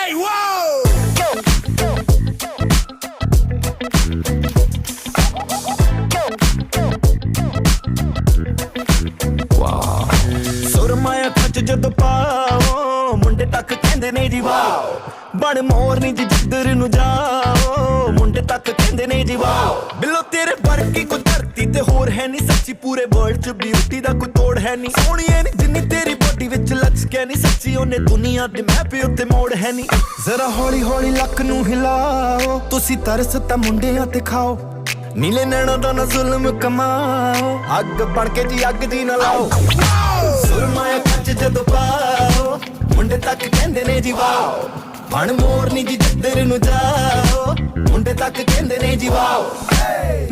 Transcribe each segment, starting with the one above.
Hey, whoa! ਸੁਰਮਾਇਆ ਖੱਚ ਜਦੋਂ ਪਾਓ ਮੁੰਡੇ ਤੱਕ ਕਹਿੰਦੇ ਨੇ ਜੀ ਵਾਓ ਬਣ ਮੋਰਨੀ ਜੀ ਜਿੱਧਰ ਨੂੰ ਜਾਓ ਮੁੰਡੇ ਤੱਕ ਕਹਿੰਦੇ ਨੇ ਜੀ ਵਾਓ ਬਿੱਲੋ ਤੇਰੇ ਵਰਗੀ ਕੋਈ ਧਰਤੀ ਤੇ ਹੋਰ ਹੈ ਨਹੀਂ ਸੱਚੀ ਪੂਰੇ ਵਰਲਡ 'ਚ ਬਿਊਟੀ ਦਾ ਕੋਈ ਤੋੜ ਹੈ ਨਹੀਂ ਸੋਹਣੀ ਐ ਨੀ ਜਿੰਨੀ ਤੇਰੀ ਬੋਡੀ ਵਿੱਚ ਲਚਕ ਐ ਨੀ ਸੱਚੀ ਉਹਨੇ ਦੁਨੀਆ ਦੇ ਮੈਪ ਉੱਤੇ ਮੋੜ ਹੈ ਨਹੀਂ ਜ਼ਰਾ ਹੌਲੀ ਹੌਲੀ ਲੱਕ ਨੂੰ ਹਿਲਾਓ ਤੁਸੀਂ ਤਰਸ ਤਾਂ ਮੁੰਡਿਆਂ ਤੇ ਖਾਓ ਨੀਲੇ ਨੈਣਾਂ ਦਾ ਨਾ ਜ਼ੁਲਮ ਕਮਾਓ ਅੱਗ ਬਣ ਕੇ ਜੀ ਅੱਗ ਦੀ ਨਾ ਲਾਓ ਸੁਰਮਾਇਆ ਕੱਚ ਜਦੋਂ ਪਾਓ ਮੁੰਡੇ ਤੱਕ ਕਹਿੰਦੇ ਨੇ ਜੀ ਵਾਓ ਬਣ ਮੋਰਨੀ ਜੀ ਜਿੱਧਰ ਨੂੰ ਜਾਓ ਮੁੰਡੇ ਤੱਕ ਕਹਿੰਦੇ ਨੇ ਜੀ ਵਾਓ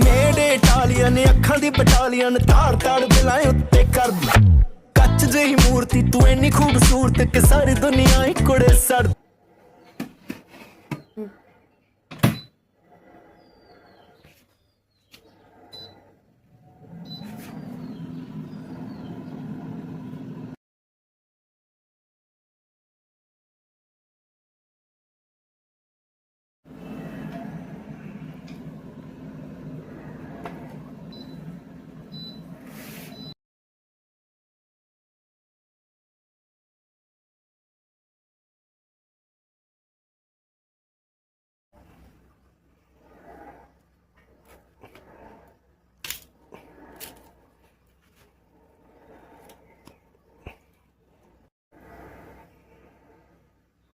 ਮੇਰੇ ਇਟਾਲੀਅਨ ਅੱਖਾਂ ਦੀ ਬਟਾਲੀਅਨ ਤਾੜ ਤਾੜ ਬਿਲਾਏ ਉੱਤੇ ਕਰਦੀ ਕੱਚ ਜਿਹੀ ਮੂਰਤੀ ਤੂੰ ਇੰਨੀ ਖੂਬਸੂਰਤ ਕਿ ਸਾਰੀ ਦੁਨੀਆ ਹੀ ਕੁੜੇ ਸੜ